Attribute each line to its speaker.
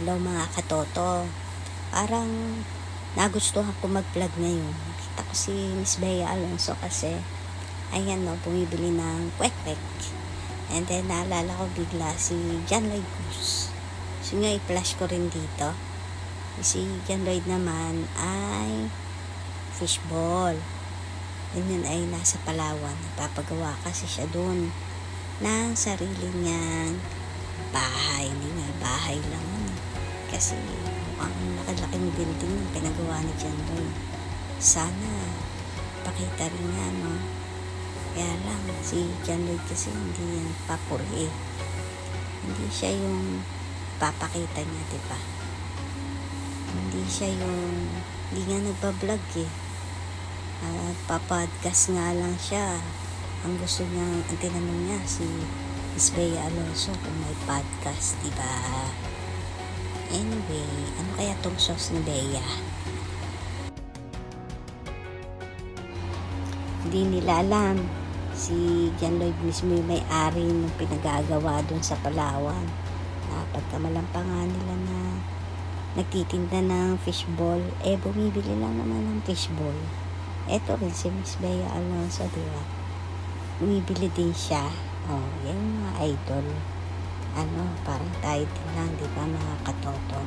Speaker 1: Hello mga katoto. Parang nagustuhan ko mag-vlog ngayon. Nakita ko si Miss Bea Alonso kasi ayan no, bumibili ng kwek-kwek. And then naalala ko bigla si John Lloyd Cruz. So nga i-flash ko rin dito. Si John Lloyd naman ay fishball. And yun ay nasa Palawan. Napapagawa kasi siya dun ng sarili niyang bahay. Hindi nga bahay lang yun. Kasi mukhang nakalaking building yung pinagawa ni John Lloyd. Sana pakita rin nga, no? Kaya lang, si John Lloyd kasi hindi yan papuri eh. Hindi siya yung papakita niya, diba? Hindi siya yung hindi nga nagbablog eh. Papodcast nga lang siya. Ang gusto niya, ang tinanong niya si Miss Bea Alonso kung may podcast, diba? Anyway, ano kaya tong sauce ni Bea? Hindi nila alam. Si John Lloyd mismo yung may-ari ng pinagagawa dun sa Palawan. Pagkamalang pa nga nila na nagtitinda ng fishball, bumibili lang naman ng fishball. Eto rin si Miss Bea Alonso, diba? Bumibili din siya. Yan mga idol. Parang tayo din lang, diba mga katoto?